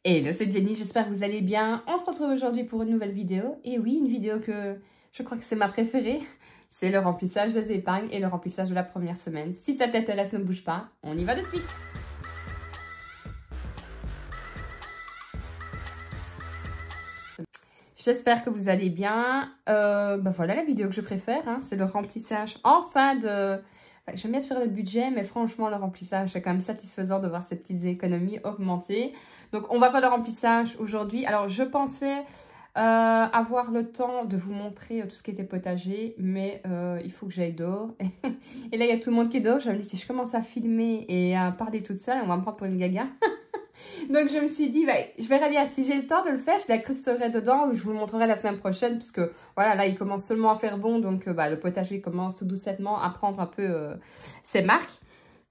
Hello, c'est Jenny, j'espère que vous allez bien. On se retrouve aujourd'hui pour une nouvelle vidéo. Et oui, une vidéo que je crois que c'est ma préférée. C'est le remplissage des épargnes et le remplissage de la première semaine. Si ça t'intéresse, ne bouge pas, on y va de suite. J'espère que vous allez bien. Voilà la vidéo que je préfère, hein, c'est le remplissage enfin de... J'aime bien faire le budget, mais franchement, le remplissage, c'est quand même satisfaisant de voir ces petites économies augmenter. Donc, on va faire le remplissage aujourd'hui. Alors, je pensais avoir le temps de vous montrer tout ce qui était potager, mais il faut que j'aille dehors. Et là, il y a tout le monde qui est dehors. Je me dis, si je commence à filmer et à parler toute seule, on va me prendre pour une gaga. Donc, je me suis dit, je verrai bien. Si j'ai le temps de le faire, je l'incrusterai dedans ou je vous le montrerai la semaine prochaine. Puisque, voilà, là, il commence seulement à faire bon. Donc, le potager commence tout doucettement à prendre un peu ses marques.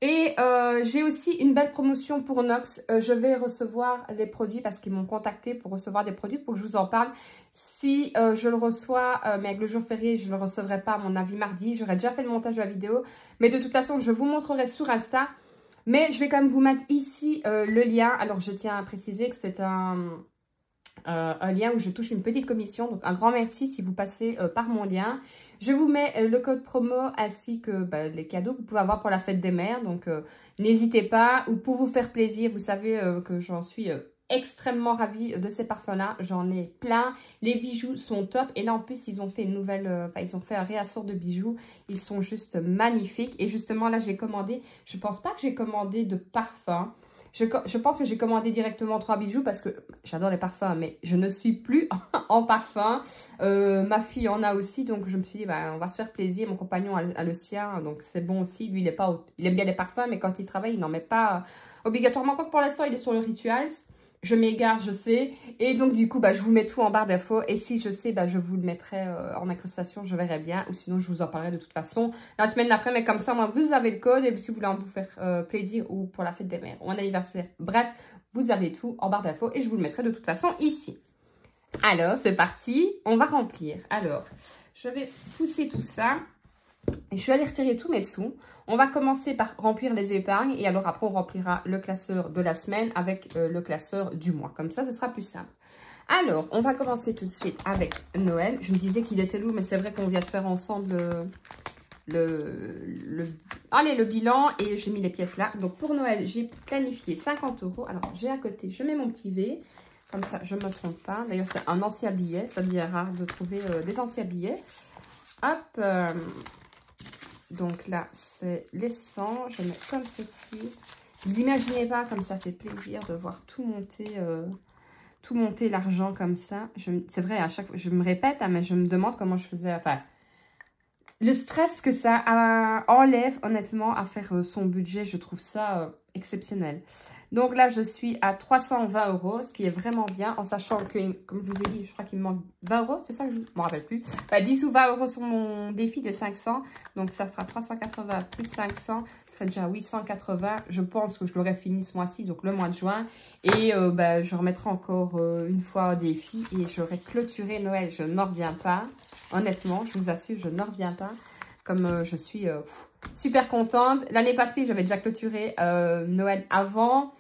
Et j'ai aussi une belle promotion pour Nox. Je vais recevoir les produits parce qu'ils m'ont contacté pour recevoir des produits pour que je vous en parle. Si je le reçois, mais avec le jour férié, je ne le recevrai pas à mon avis mardi. J'aurai déjà fait le montage de la vidéo. Mais de toute façon, je vous montrerai sur Insta. Mais je vais quand même vous mettre ici le lien. Alors, je tiens à préciser que c'est un lien où je touche une petite commission. Donc, un grand merci si vous passez par mon lien. Je vous mets le code promo ainsi que les cadeaux que vous pouvez avoir pour la fête des mères. Donc, n'hésitez pas. Ou pour vous faire plaisir, vous savez que j'en suis extrêmement ravie de ces parfums-là. J'en ai plein. Les bijoux sont top. Et là, en plus, ils ont fait une nouvelle... ils ont fait un réassort de bijoux. Ils sont juste magnifiques. Et justement, là, j'ai commandé... Je pense pas que j'ai commandé de parfum. Je pense que j'ai commandé directement 3 bijoux parce que j'adore les parfums, mais je ne suis plus en parfum. Ma fille en a aussi, donc je me suis dit, on va se faire plaisir. Mon compagnon a le sien, donc c'est bon aussi. Lui, il aime bien les parfums, mais quand il travaille, il n'en met pas obligatoirement. Quoi que pour l'instant, il est sur le Rituals. Je m'égare, je sais. Et donc, du coup, je vous mets tout en barre d'infos. Et si je sais, je vous le mettrai en incrustation, je verrai bien. Ou sinon, je vous en parlerai de toute façon la semaine d'après. Mais comme ça, moi, vous avez le code. Et si vous voulez en vous faire plaisir ou pour la fête des mères ou un anniversaire. Bref, vous avez tout en barre d'infos. Et je vous le mettrai de toute façon ici. Alors, c'est parti. On va remplir. Alors, je vais pousser tout ça. Je vais aller retirer tous mes sous. On va commencer par remplir les épargnes et alors après on remplira le classeur de la semaine avec le classeur du mois. Comme ça, ce sera plus simple. Alors, on va commencer tout de suite avec Noël. Je me disais qu'il était lourd, mais c'est vrai qu'on vient de faire ensemble le bilan et j'ai mis les pièces là. Donc pour Noël, j'ai planifié 50 €. Alors, j'ai à côté, je mets mon petit V. Comme ça, je ne me trompe pas. D'ailleurs, c'est un ancien billet. Ça devient rare de trouver des anciens billets. Hop. Donc là, c'est les 100. Je mets comme ceci. Vous imaginez pas comme ça fait plaisir de voir tout monter l'argent comme ça. C'est vrai, à chaque fois, je me répète, hein, mais je me demande comment je faisais. Enfin, le stress que ça enlève, honnêtement, à faire son budget, je trouve ça exceptionnel. Donc là, je suis à 320 €, ce qui est vraiment bien, en sachant que, comme je vous ai dit, je crois qu'il me manque 20 €, c'est ça que je ne me rappelle plus. 10 ou 20 € sur mon défi des 500, donc ça fera 380 plus 500, ça ferait déjà 880. Je pense que je l'aurai fini ce mois-ci, donc le mois de juin. Et je remettrai encore une fois un défi et j'aurai clôturé Noël. Je n'en reviens pas, honnêtement, je vous assure, je n'en reviens pas. Comme je suis super contente. L'année passée, j'avais déjà clôturé Noël avant.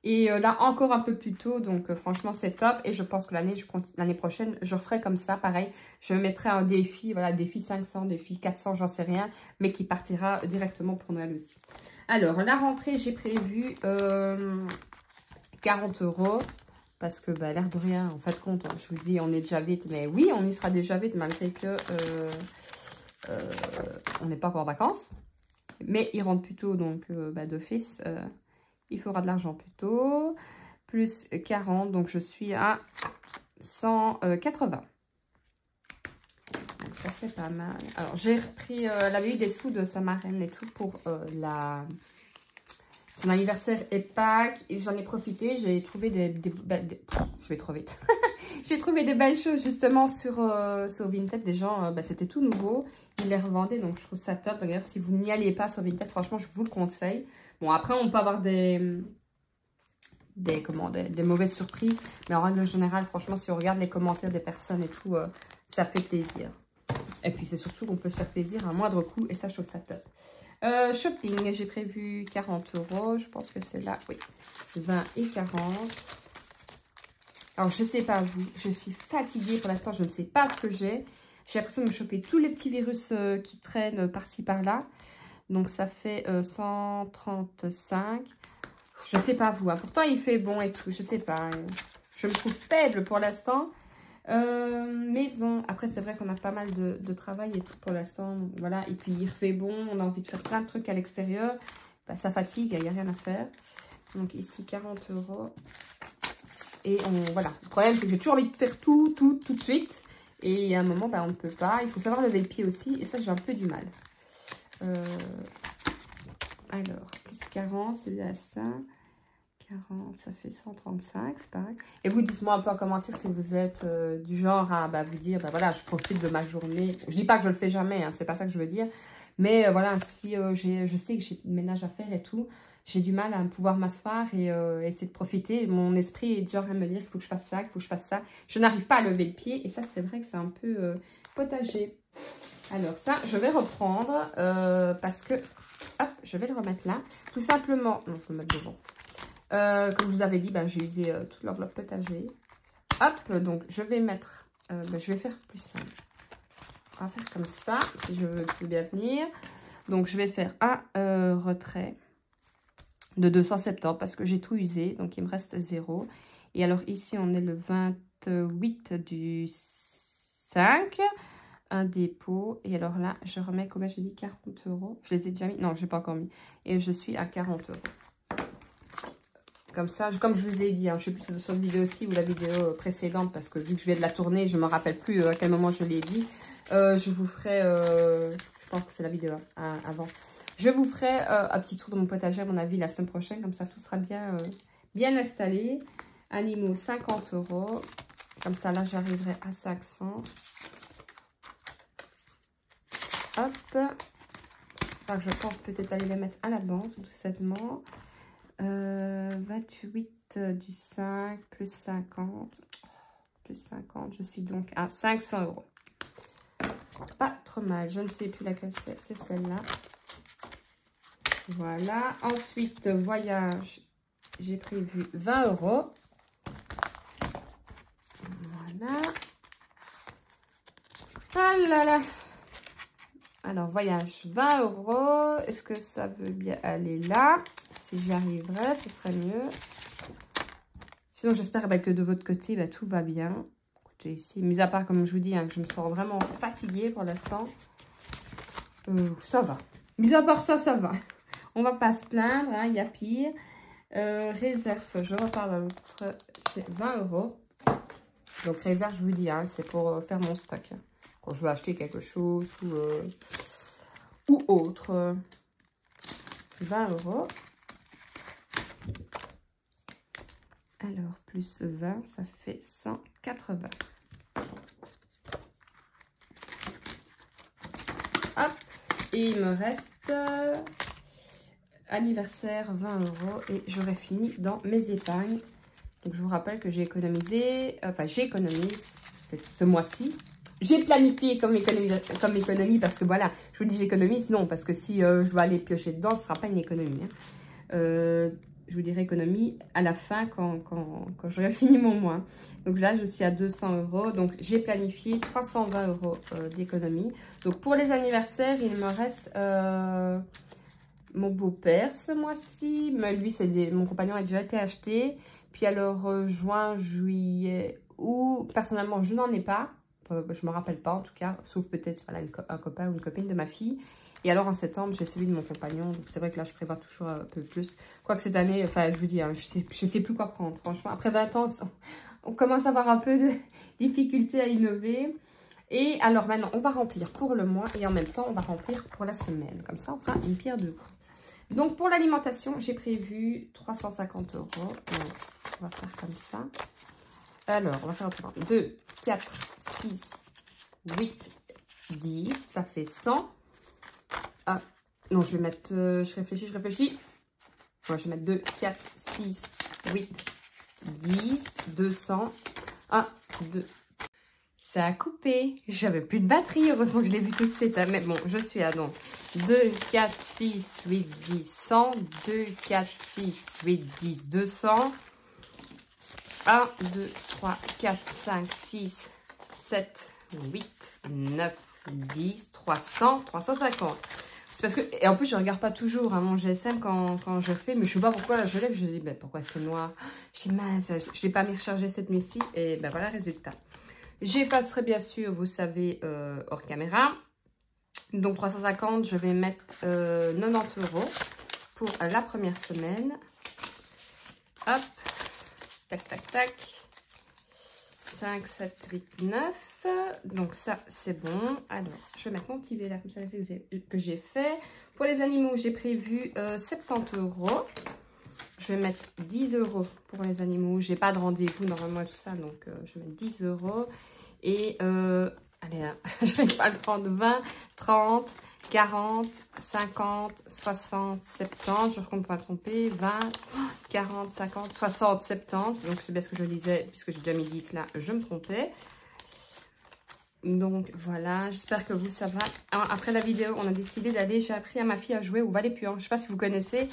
Et là, encore un peu plus tôt. Donc, franchement, c'est top. Et je pense que l'année prochaine, je referai comme ça. Pareil, je me mettrai un défi. Voilà, défi 500, défi 400, j'en sais rien. Mais qui partira directement pour Noël aussi. Alors, la rentrée, j'ai prévu 40 €. Parce que, l'air de rien, en fait, compte, je vous dis, on est déjà vite. Mais oui, on y sera déjà vite, malgré que... on n'est pas encore en vacances, mais il rentre plus tôt, donc d'office, il faudra de l'argent plus tôt, plus 40, donc je suis à 180. Donc ça, c'est pas mal. Alors, j'ai repris, elle avait eu des sous de sa marraine et tout pour son anniversaire et Pâques, et j'en ai profité, j'ai trouvé je vais trop vite. J'ai trouvé des belles choses justement sur Vinted. Des gens, c'était tout nouveau. Ils les revendaient, donc je trouve ça top. D'ailleurs, si vous n'y allez pas sur Vinted, franchement, je vous le conseille. Bon, après, on peut avoir des mauvaises surprises. Mais en règle générale, franchement, si on regarde les commentaires des personnes et tout, ça fait plaisir. Et puis, c'est surtout qu'on peut se faire plaisir à moindre coût. Et ça, je trouve ça top. Shopping, j'ai prévu 40 €. Je pense que c'est là, oui. 20 et 40. Alors, je sais pas vous, je suis fatiguée pour l'instant, je ne sais pas ce que j'ai. J'ai l'impression de me choper tous les petits virus qui traînent par-ci, par-là. Donc, ça fait 135. Je sais pas vous, hein. Pourtant, il fait bon et tout, je sais pas. Je me trouve faible pour l'instant. Maison, après c'est vrai qu'on a pas mal de travail et tout pour l'instant, voilà, et puis il fait bon, on a envie de faire plein de trucs à l'extérieur, bah, ça fatigue, il n'y a rien à faire. Donc ici 40 €, et voilà, le problème c'est que j'ai toujours envie de faire tout de suite, et il y a un moment bah, on ne peut pas, il faut savoir lever le pied aussi, et ça j'ai un peu du mal. Alors, plus 40, c'est à ça. 40, ça fait 135, c'est pareil. Et vous, dites-moi un peu en commentaire si vous êtes du genre à vous dire, voilà, je profite de ma journée. Je dis pas que je le fais jamais, hein, c'est pas ça que je veux dire. Mais voilà, si je sais que j'ai le ménage à faire et tout, j'ai du mal à pouvoir m'asseoir et essayer de profiter. Mon esprit est genre à me dire qu'il faut que je fasse ça, qu'il faut que je fasse ça. Je n'arrive pas à lever le pied et ça, c'est vrai que c'est un peu potager. Alors ça, je vais reprendre parce que, hop, je vais le remettre là. Tout simplement, non, je vais le mettre devant. Comme je vous avais dit, j'ai usé toute l'enveloppe potager. Hop, donc je vais mettre, je vais faire plus simple. On va faire comme ça, si je veux tout bien venir. Donc je vais faire un retrait de 270 parce que j'ai tout usé, donc il me reste 0. Et alors ici, on est le 28 du 5. Un dépôt. Et alors là, je remets, combien j'ai dit, 40 €. Je les ai déjà mis. Non, je n'ai pas encore mis. Et je suis à 40 €. Comme ça, comme je vous ai dit, hein, je ne sais plus si c'est sur la vidéo aussi ou la vidéo précédente, parce que vu que je viens de la tourner, je ne me rappelle plus à quel moment je l'ai dit. Je vous ferai, je pense que c'est la vidéo avant. Je vous ferai un petit tour de mon potager, à mon avis, la semaine prochaine. Comme ça, tout sera bien, bien installé. Animaux, 50 €. Comme ça, là, j'arriverai à 500. Hop. Enfin, je pense peut-être aller les mettre à la banque, tout simplement. 28 du 5, plus 50. Oh, plus 50, je suis donc à 500 €. Pas trop mal, je ne sais plus laquelle c'est celle-là. Voilà. Ensuite, voyage, j'ai prévu 20 €. Voilà. Ah là là. Alors, voyage, 20 €. Est-ce que ça veut bien aller là? Si j'y arriverai, ce serait mieux. Sinon, j'espère que de votre côté, tout va bien. Écoutez, ici, mis à part, comme je vous dis, que je me sens vraiment fatiguée pour l'instant. Ça va. Mis à part ça, ça va. On va pas se plaindre, il y a pire. Réserve, je repars dans l'autre, c'est 20 €. Donc, réserve, je vous dis, c'est pour faire mon stock. Quand je veux acheter quelque chose ou autre. 20 €. Alors, plus 20, ça fait 180. Hop, et il me reste anniversaire 20 € et j'aurai fini dans mes épargnes. Donc, je vous rappelle que j'ai économisé, j'économise ce mois-ci. J'ai planifié comme économie parce que voilà, je vous dis j'économise, non, parce que si je dois aller piocher dedans, ce ne sera pas une économie. Je vous dirai économie à la fin quand j'aurai fini mon mois. Donc là, je suis à 200 €. Donc, j'ai planifié 320 € d'économie. Donc, pour les anniversaires, il me reste mon beau-père ce mois-ci. Mais lui, mon compagnon a déjà été acheté. Puis alors, juin, juillet, août, personnellement, je n'en ai pas. Je ne me rappelle pas en tout cas, sauf peut-être voilà, un copain ou une copine de ma fille. Et alors en septembre, j'ai celui de mon compagnon. Donc c'est vrai que là, je prévois toujours un peu plus. Quoique cette année, enfin je vous dis, je sais plus quoi prendre. Franchement, après 20 ans, on commence à avoir un peu de difficulté à innover. Et alors maintenant, on va remplir pour le mois et en même temps, on va remplir pour la semaine. Comme ça, on fera une pierre deux coups. Donc pour l'alimentation, j'ai prévu 350 €. Donc, on va faire comme ça. Alors, on va faire autrement. 2, 4, 6, 8, 10. Ça fait 100. Ah, non, je vais mettre... je réfléchis. Ouais, je vais mettre 2, 4, 6, 8, 10, 200. 1, 2. Ça a coupé. J'avais plus de batterie. Heureusement que je l'ai vu tout de suite. Mais bon, je suis à donc 2, 4, 6, 8, 10, 100. 2, 4, 6, 8, 10, 200. 1, 2, 3, 4, 5, 6, 7, 8, 9, 10, 300, 350. C'est parce que, et en plus je regarde pas toujours hein, mon GSM quand je fais, mais je sais pas pourquoi là je lève, je dis ben, pourquoi c'est noir. Je dis mince, je n'ai pas mis recharger cette nuit-ci et ben voilà le résultat. J'effacerai bien sûr, vous savez, hors caméra. Donc 350, je vais mettre 90 € pour la première semaine. Hop, tac, tac, tac. 5, 7, 8, 9. Donc ça, c'est bon. Alors, je vais mettre mon petit là, comme ça, que j'ai fait. Pour les animaux, j'ai prévu 70 €. Je vais mettre 10 € pour les animaux. J'ai pas de rendez-vous normalement et tout ça, donc je vais mettre 10 €. Et, allez, hein, je vais pas le prendre. 20, 30, 40, 50, 60, 70. Je recompte pas tromper. 20, 40, 50, 60, 70. Donc, c'est bien ce que je disais, puisque j'ai déjà mis 10 là, je me trompais. Donc, voilà. J'espère que vous, ça va. Après la vidéo, on a décidé d'aller, j'ai appris à ma fille à jouer au Valet Puant. Je sais pas si vous connaissez.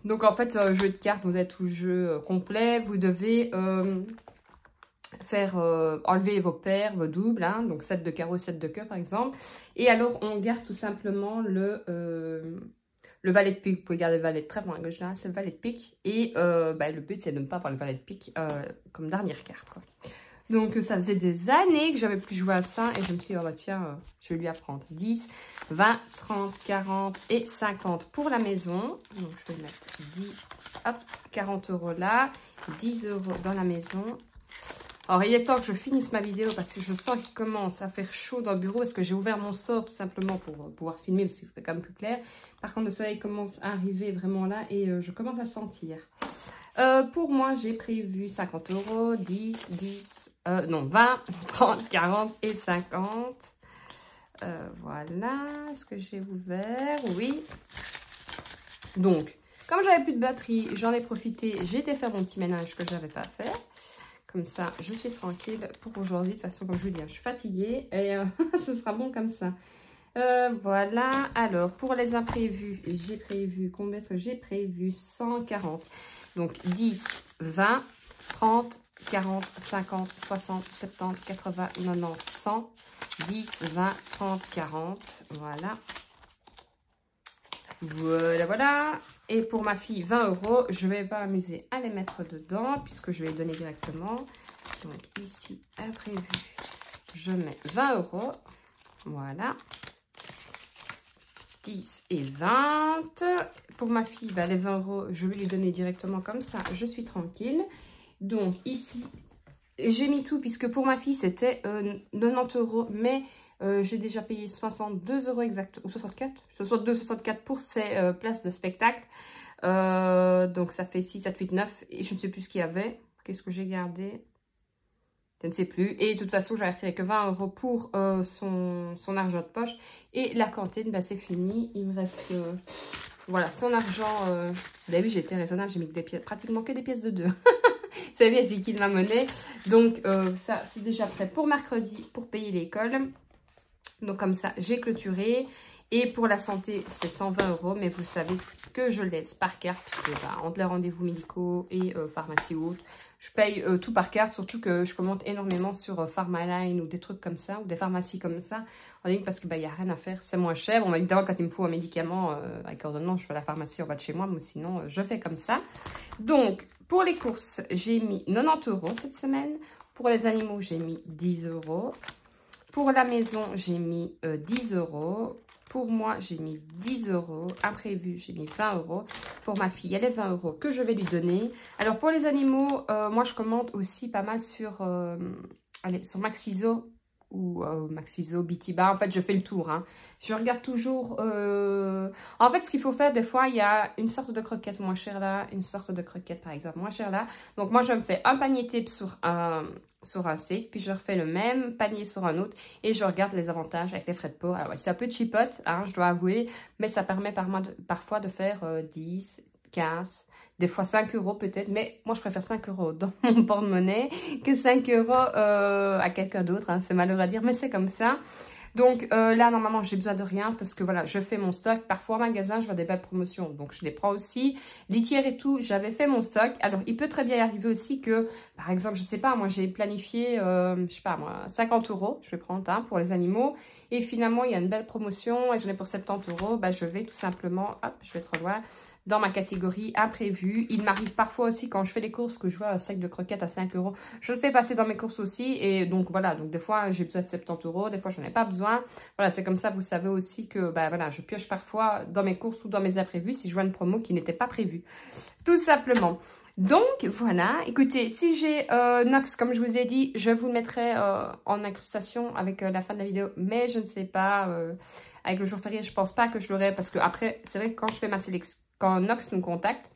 Donc, en fait, jeu de cartes, vous êtes tout jeu complet. Vous devez faire enlever vos paires, vos doubles, hein, donc 7 de carreau, 7 de cœur par exemple. Et alors on garde tout simplement le valet de pique. Vous pouvez garder le valet de trèfle à gauche là, c'est le valet de pique. Et le but c'est de ne pas avoir le valet de pique comme dernière carte, quoi. Donc ça faisait des années que j'avais plus joué à ça et je me suis dit, oh bah tiens, je vais lui apprendre. 10, 20, 30, 40 et 50 pour la maison. Donc je vais mettre 10, hop, 40 € là, 10 € dans la maison. Alors, il est temps que je finisse ma vidéo parce que je sens qu'il commence à faire chaud dans le bureau parce que j'ai ouvert mon store tout simplement pour pouvoir filmer parce qu'il fait quand même plus clair. Par contre, le soleil commence à arriver vraiment là et je commence à sentir. Pour moi, j'ai prévu 50 €, 20, 30, 40 et 50. Voilà, est-ce que j'ai ouvert? Oui. Donc, comme j'avais plus de batterie, j'en ai profité. J'ai été faire mon petit ménage que je n'avais pas fait. Comme ça, je suis tranquille pour aujourd'hui. De toute façon, comme je vous dis, je suis fatiguée et ce sera bon comme ça. Voilà. Alors, pour les imprévus, j'ai prévu combien? J'ai prévu 140. Donc, 10, 20, 30, 40, 50, 60, 70, 80, 90, 100. 10, 20, 30, 40. Voilà. Voilà, voilà. Et pour ma fille, 20 €. Je ne vais pas m'amuser à les mettre dedans puisque je vais les donner directement. Donc ici, imprévu, je mets 20 €. Voilà. 10 et 20. Pour ma fille, les 20 €, je vais lui donner directement comme ça. Je suis tranquille. Donc ici, j'ai mis tout puisque pour ma fille, c'était 90 €. Mais j'ai déjà payé 62 € exact, ou 64, 62, 64 pour ces places de spectacle. Donc ça fait 6, 7, 8, 9. Et je ne sais plus ce qu'il y avait. Qu'est-ce que j'ai gardé? Je ne sais plus. Et de toute façon, j'avais retiré que 20 € pour son argent de poche. Et la cantine, c'est fini. Il me reste voilà, son argent. Vous avez vu, j'ai été raisonnable. J'ai mis des pièces, pratiquement que des pièces de 2. Vous savez, je liquide ma monnaie. Donc ça, c'est déjà prêt pour mercredi pour payer l'école. Donc comme ça, j'ai clôturé. Et pour la santé, c'est 120 €. Mais vous savez que je laisse par carte. Puisque entre les rendez-vous médicaux et pharmacie ou autre, je paye tout par carte. Surtout que je commente énormément sur Pharmaline ou des trucs comme ça. Ou des pharmacies comme ça. En ligne parce qu'il n'y a rien à faire. C'est moins cher. Bon, évidemment, quand il me faut un médicament avec ordonnance, je fais à la pharmacie en bas de chez moi. Mais sinon, je fais comme ça. Donc, pour les courses, j'ai mis 90 € cette semaine. Pour les animaux, j'ai mis 10 €. Pour la maison, j'ai mis 10 €. Pour moi, j'ai mis 10 €. Imprévu, j'ai mis 20 €. Pour ma fille, elle est 20 € que je vais lui donner. Alors, pour les animaux, moi, je commente aussi pas mal sur Maxiso ou Maxiso, Bitiba. En fait, je fais le tour. Hein. Je regarde toujours... En fait, ce qu'il faut faire, des fois, il y a une sorte de croquette moins chère là, une sorte de croquette, par exemple, moins chère là. Donc, moi, je me fais un panier type sur un site, puis je refais le même panier sur un autre et je regarde les avantages avec les frais de port. Alors, ouais, c'est un peu chipote, hein, je dois avouer, mais ça permet parfois de faire 10, 15, des fois 5 € peut-être, mais moi je préfère 5 € dans mon porte-monnaie que 5 € à quelqu'un d'autre, hein, c'est malheureux à dire, mais c'est comme ça. Donc là, normalement, j'ai besoin de rien parce que voilà, je fais mon stock. Parfois, en magasin, je vois des belles promotions. Donc, je les prends aussi. Litière et tout, j'avais fait mon stock. Alors, il peut très bien arriver aussi que, par exemple, je sais pas, moi, j'ai planifié, je sais pas, moi, 50 €. Je vais prendre pour les animaux. Et finalement, il y a une belle promotion et j'en ai pour 70 €. Bah, je vais tout simplement, hop, je vais trop loin, dans ma catégorie imprévu. Il m'arrive parfois aussi quand je fais les courses que je vois un sac de croquettes à 5 €. Je le fais passer dans mes courses aussi. Et donc voilà, donc des fois j'ai besoin de 70 €, des fois je n'en ai pas besoin. Voilà, c'est comme ça, vous savez aussi que bah, voilà, je pioche parfois dans mes courses ou dans mes imprévus si je vois une promo qui n'était pas prévue. Tout simplement. Donc voilà, écoutez, si j'ai Nox, comme je vous ai dit, je vous le mettrai en incrustation avec la fin de la vidéo. Mais je ne sais pas, avec le jour férié, je pense pas que je l'aurai. Parce que après, c'est vrai que quand je fais ma sélection, quand Nox nous contacte,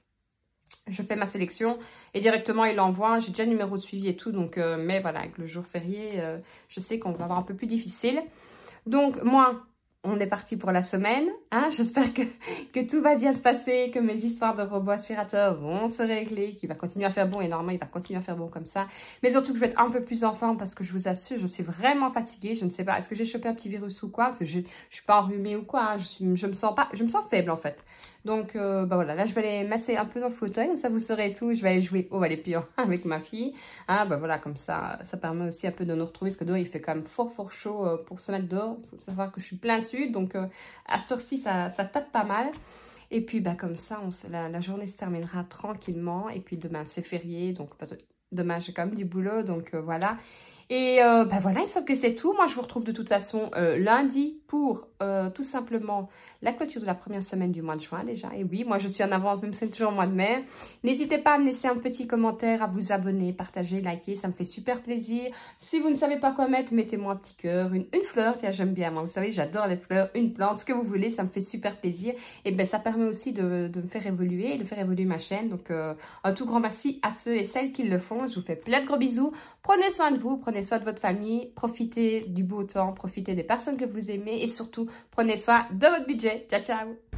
je fais ma sélection et directement il l'envoie. J'ai déjà le numéro de suivi et tout. Donc, mais voilà, avec le jour férié, je sais qu'on va avoir un peu plus difficile. Donc, moi, on est parti pour la semaine. Hein. J'espère que tout va bien se passer, que mes histoires de robots aspirateurs vont se régler, qu'il va continuer à faire bon. Et normalement, il va continuer à faire bon comme ça. Mais surtout que je vais être un peu plus en forme parce que je vous assure, je suis vraiment fatiguée. Je ne sais pas, est-ce que j'ai chopé un petit virus ou quoi? Parce que je ne suis pas enrhumée ou quoi. Hein. Je me sens faible en fait. Donc, bah voilà, là, je vais aller masser un peu dans le fauteuil, comme ça, vous saurez tout. Je vais aller jouer au Valet-Pion avec ma fille. Ah, bah voilà, comme ça permet aussi un peu de nous retrouver, parce que dehors, il fait quand même fort chaud pour se mettre dehors. Il faut savoir que je suis plein sud, donc à cette heure-ci, ça tape pas mal. Et puis, bah comme ça, la journée se terminera tranquillement. Et puis, demain, c'est férié, donc demain, j'ai quand même du boulot, donc voilà. Et bah voilà, il me semble que c'est tout. Moi, je vous retrouve de toute façon lundi pour tout simplement la clôture de la première semaine du mois de juin déjà. Et oui, moi, je suis en avance, même si c'est toujours le mois de mai. N'hésitez pas à me laisser un petit commentaire, à vous abonner, partager, liker. Ça me fait super plaisir. Si vous ne savez pas quoi mettre, mettez-moi un petit cœur, une fleur. Tiens, j'aime bien, moi. Vous savez, j'adore les fleurs, une plante, ce que vous voulez. Ça me fait super plaisir. Et ben, ça permet aussi de me faire évoluer et de faire évoluer ma chaîne. Donc, un tout grand merci à ceux et celles qui le font. Je vous fais plein de gros bisous. Prenez soin de vous, prenez soin de votre famille, profitez du beau temps, profitez des personnes que vous aimez et surtout, prenez soin de votre budget. Ciao, ciao!